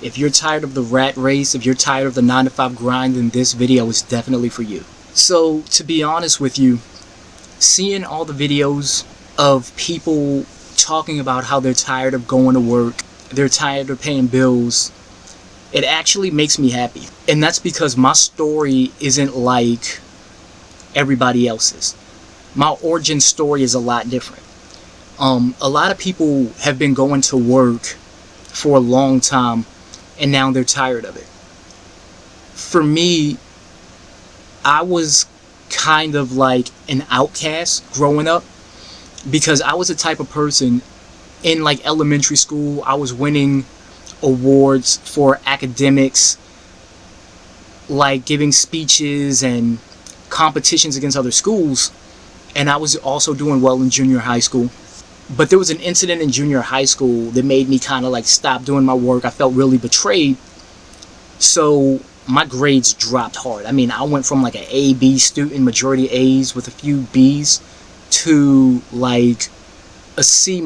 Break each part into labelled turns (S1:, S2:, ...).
S1: If you're tired of the rat race, if you're tired of the 9 to 5 grind, then this video is definitely for you. So, to be honest with you, seeing all the videos of people talking about how they're tired of going to work, they're tired of paying bills, it actually makes me happy. And that's because my story isn't like everybody else's. My origin story is a lot different. A lot of people have been going to work for a long time and now they're tired of it. For me, I was kind of like an outcast growing up because I was the type of person in like elementary school, I was winning awards for academics, like giving speeches and competitions against other schools, and I was also doing well in junior high school. But there was an incident in junior high school that made me kind of like stop doing my work. I felt really betrayed, so my grades dropped hard. I mean, I went from like an A-B student, majority A's with a few B's, to like a C-,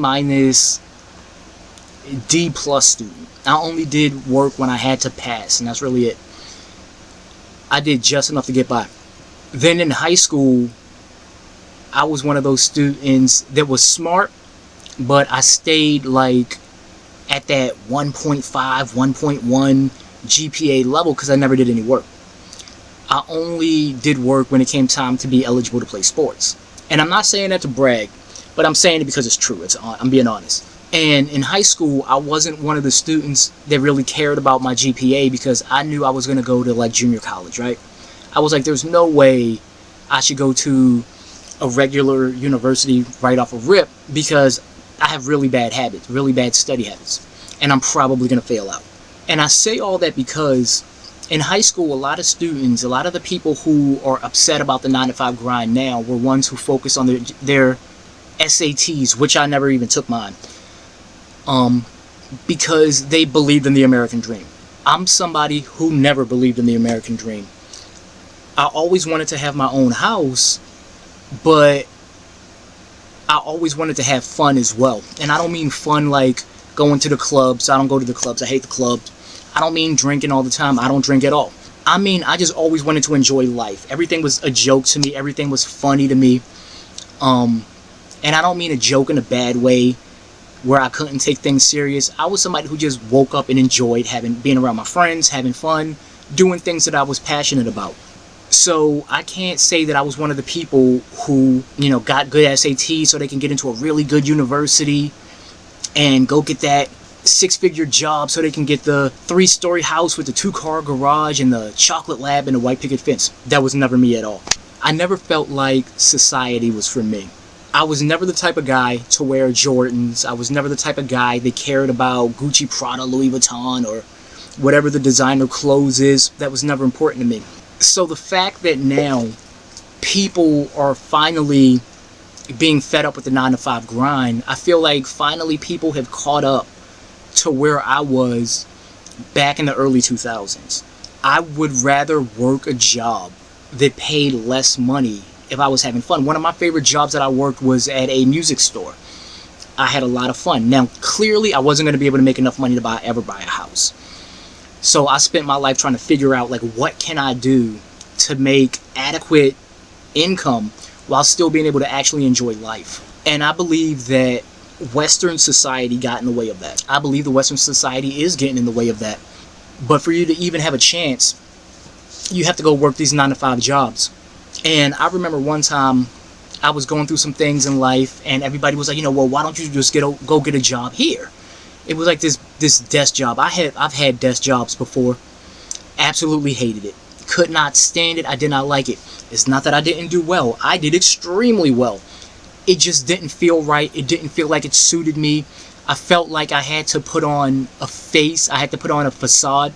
S1: D+ student. I only did work when I had to pass, and that's really it. I did just enough to get by. Then in high school, I was one of those students that was smart, but I stayed like at that 1.5, 1.1 GPA level because I never did any work. I only did work when it came time to be eligible to play sports. And I'm not saying that to brag, but I'm saying it because it's true. I'm being honest. And in high school, I wasn't one of the students that really cared about my GPA because I knew I was going to go to like junior college, right? I was like, there's no way I should go to a regular university right off a rip because I have really bad habits, really bad study habits, and I'm probably going to fail out. And I say all that because in high school, a lot of students, a lot of the people who are upset about the 9-to-5 grind now were ones who focus on their SATs, which I never even took mine, because they believed in the American dream. I'm somebody who never believed in the American dream. I always wanted to have my own house, but I always wanted to have fun as well. And I don't mean fun like going to the clubs. I don't go to the clubs. I hate the clubs. I don't mean drinking all the time. I don't drink at all. I mean, I just always wanted to enjoy life. Everything was a joke to me. Everything was funny to me. And I don't mean a joke in a bad way where I couldn't take things serious. I was somebody who just woke up and enjoyed being around my friends, having fun, doing things that I was passionate about. So I can't say that I was one of the people who, got good SATs so they can get into a really good university and go get that 6-figure job so they can get the 3-story house with the 2-car garage and the chocolate lab and the white picket fence. That was never me at all. I never felt like society was for me. I was never the type of guy to wear Jordans. I was never the type of guy that cared about Gucci, Prada, Louis Vuitton, or whatever the designer clothes is. That was never important to me. So the fact that now people are finally being fed up with the 9-to-5 grind, I feel like finally people have caught up to where I was back in the early 2000s. I would rather work a job that paid less money if I was having fun. One of my favorite jobs that I worked was at a music store. I had a lot of fun. Now, clearly, I wasn't going to be able to make enough money to ever buy a house. So I spent my life trying to figure out, like, what can I do to make adequate income while still being able to actually enjoy life. And I believe that Western society got in the way of that. I believe the Western society is getting in the way of that. But for you to even have a chance, you have to go work these 9-to-5 jobs. And I remember one time I was going through some things in life and everybody was like, well, why don't you just go get a job here? It was like this desk job. I've had desk jobs before. Absolutely hated it. Could not stand it. I did not like it. It's not that I didn't do well. I did extremely well. It just didn't feel right. It didn't feel like it suited me. I felt like I had to put on a face. I had to put on a facade.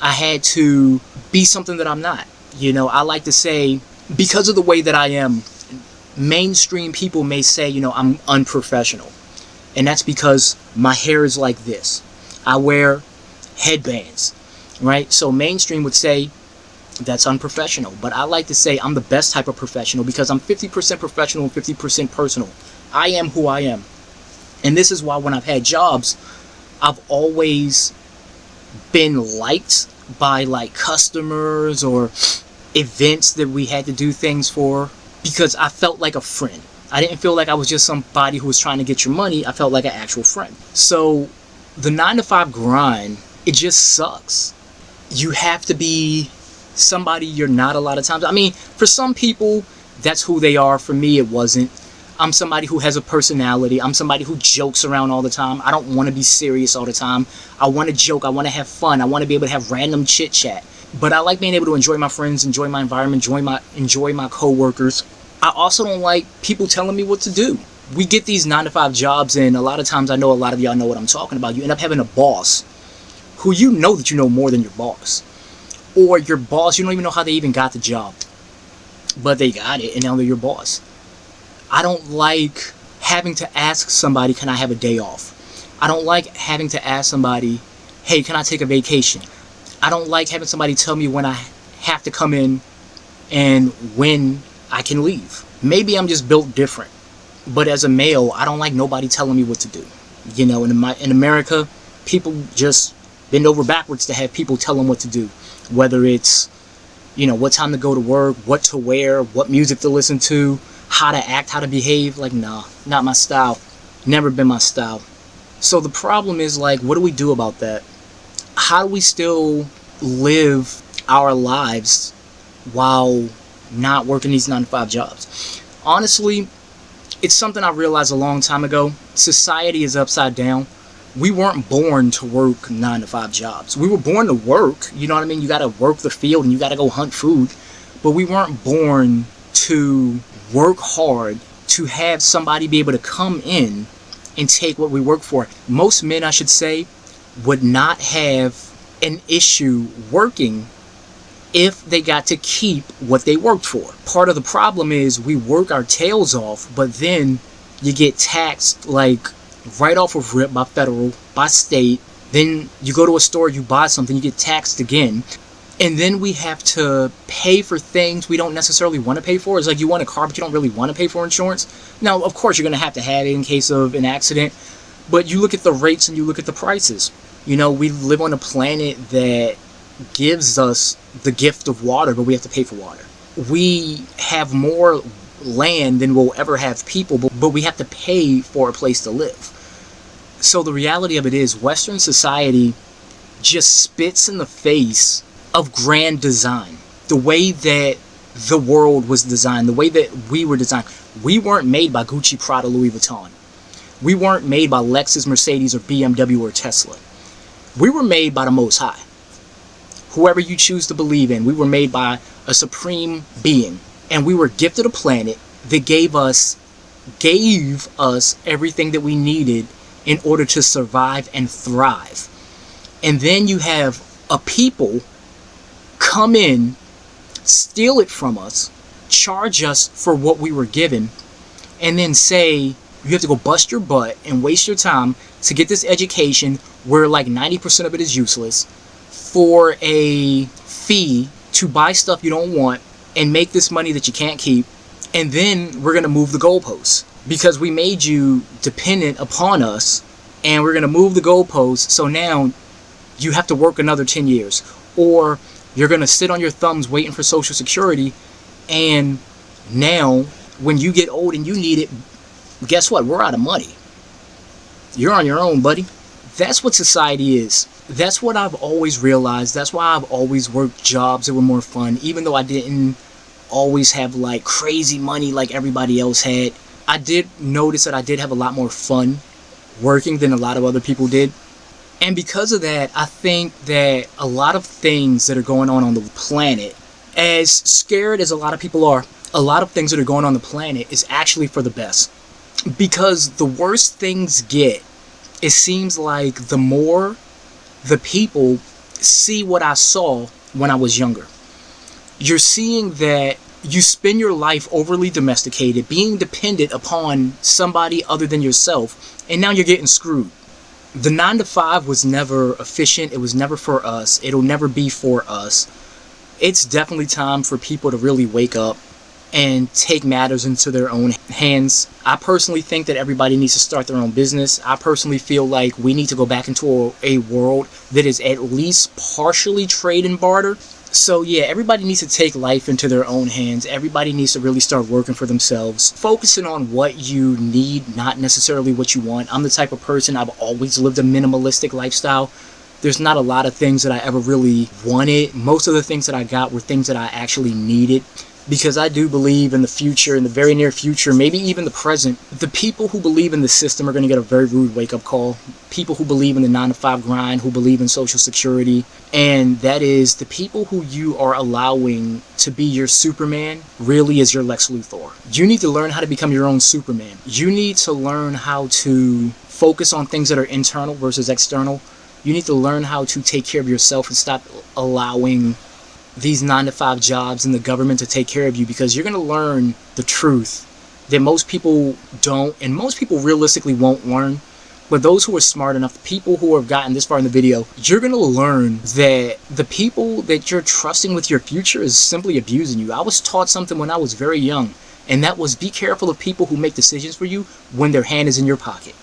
S1: I had to be something that I'm not. I like to say, because of the way that I am, mainstream people may say, I'm unprofessional. And that's because my hair is like this. I wear headbands, right? So mainstream would say that's unprofessional. But I like to say I'm the best type of professional because I'm 50% professional and 50% personal. I am who I am. And this is why when I've had jobs, I've always been liked by like customers or events that we had to do things for, because I felt like a friend. I didn't feel like I was just somebody who was trying to get your money. I felt like an actual friend. So the 9 to 5 grind, it just sucks. You have to be somebody you're not a lot of times. I mean, for some people, that's who they are. For me, it wasn't. I'm somebody who has a personality. I'm somebody who jokes around all the time. I don't want to be serious all the time. I want to joke. I want to have fun. I want to be able to have random chit chat. But I like being able to enjoy my friends, enjoy my environment, enjoy my coworkers. I also don't like people telling me what to do. We get these 9 to 5 jobs, and a lot of times, I know a lot of y'all know what I'm talking about. You end up having a boss who you know that you know more than your boss. Or your boss, you don't even know how they even got the job. But they got it, and now they're your boss. I don't like having to ask somebody, can I have a day off? I don't like having to ask somebody, hey, can I take a vacation? I don't like having somebody tell me when I have to come in and when I can leave. Maybe I'm just built different. But as a male, I don't like nobody telling me what to do. You know, in America, people just bend over backwards to have people tell them what to do. Whether it's, you know, what time to go to work, what to wear, what music to listen to, how to act, how to behave. Like, nah, not my style. Never been my style. So the problem is, like, what do we do about that? How do we still live our lives while not working these 9 to 5 jobs? Honestly, it's something I realized a long time ago. Society is upside down. We weren't born to work 9 to 5 jobs. We were born to work. You know what I mean? You got to work the field and you got to go hunt food. But we weren't born to work hard, to have somebody be able to come in and take what we work for. Most men, I should say, would not have an issue working if they got to keep what they worked for. Part of the problem is we work our tails off, but then you get taxed like right off of rip by federal, by state. Then you go to a store, you buy something, you get taxed again. And then we have to pay for things we don't necessarily want to pay for. It's like you want a car, but you don't really want to pay for insurance. Now, of course, you're going to have it in case of an accident. But you look at the rates and you look at the prices. You know, we live on a planet that gives us the gift of water, but we have to pay for water. We have more land than we'll ever have people, but we have to pay for a place to live. So the reality of it is, Western society just spits in the face of grand design. The way that the world was designed, the way that we were designed. We weren't made by Gucci, Prada, Louis Vuitton. We weren't made by Lexus, Mercedes, or BMW, or Tesla. We were made by the Most High. Whoever you choose to believe in, we were made by a supreme being. And we were gifted a planet that gave us everything that we needed in order to survive and thrive. And then you have a people come in, steal it from us, charge us for what we were given, and then say you have to go bust your butt and waste your time to get this education where like 90% of it is useless for a fee to buy stuff you don't want and make this money that you can't keep. And then we're going to move the goalposts because we made you dependent upon us, and we're going to move the goalposts. So now you have to work another 10 years, or you're going to sit on your thumbs waiting for Social Security. And now when you get old and you need it, guess what? We're out of money. You're on your own, buddy. That's what society is. That's what I've always realized. That's why I've always worked jobs that were more fun, even though I didn't always have like crazy money like everybody else had. I did notice that I did have a lot more fun working than a lot of other people did. And because of that, I think that a lot of things that are going on the planet, as scared as a lot of people are, a lot of things that are going on the planet is actually for the best. Because the worse things get, it seems like the more the people see what I saw when I was younger. You're seeing that you spend your life overly domesticated, being dependent upon somebody other than yourself, and now you're getting screwed. The 9 to 5 was never efficient. It was never for us. It'll never be for us. It's definitely time for people to really wake up and take matters into their own hands. I personally think that everybody needs to start their own business. I personally feel like we need to go back into a world that is at least partially trade and barter. So yeah, everybody needs to take life into their own hands. Everybody needs to really start working for themselves, focusing on what you need, not necessarily what you want. I'm the type of person, I've always lived a minimalistic lifestyle. There's not a lot of things that I ever really wanted. Most of the things that I got were things that I actually needed, because I do believe in the future, in the very near future, maybe even the present, the people who believe in the system are going to get a very rude wake-up call. People who believe in the 9-to-5 grind, who believe in Social Security, and that is the people who you are allowing to be your Superman really is your Lex Luthor. You need to learn how to become your own Superman. You need to learn how to focus on things that are internal versus external. You need to learn how to take care of yourself and stop allowing these 9-to-5 jobs and the government to take care of you, because you're going to learn the truth that most people don't, and most people realistically won't learn. But those who are smart enough, the people who have gotten this far in the video, you're going to learn that the people that you're trusting with your future is simply abusing you. I was taught something when I was very young, and that was be careful of people who make decisions for you when their hand is in your pocket.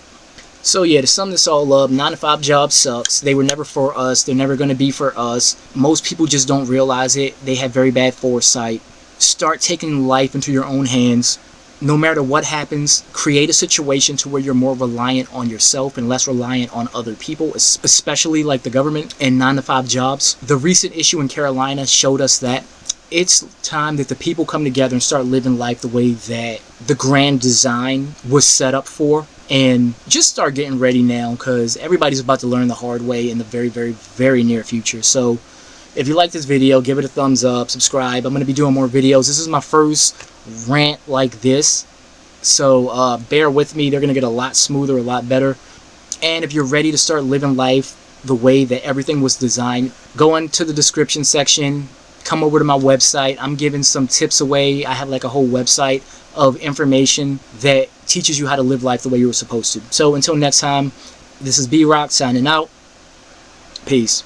S1: So yeah, to sum this all up, 9-to-5 job sucks. They were never for us. They're never going to be for us. Most people just don't realize it. They have very bad foresight. Start taking life into your own hands. No matter what happens, create a situation to where you're more reliant on yourself and less reliant on other people, especially like the government and 9-to-5 jobs. The recent issue in Carolina showed us that it's time that the people come together and start living life the way that the grand design was set up for. And just start getting ready now, because everybody's about to learn the hard way in the very, very, very near future. So if you like this video, give it a thumbs up, subscribe. I'm going to be doing more videos. This is my first rant like this, so bear with me. They're going to get a lot smoother, a lot better. And if you're ready to start living life the way that everything was designed, go into the description section, come over to my website. I'm giving some tips away. I have like a whole website of information that teaches you how to live life the way you were supposed to. So until next time, this is B-Rock signing out. Peace.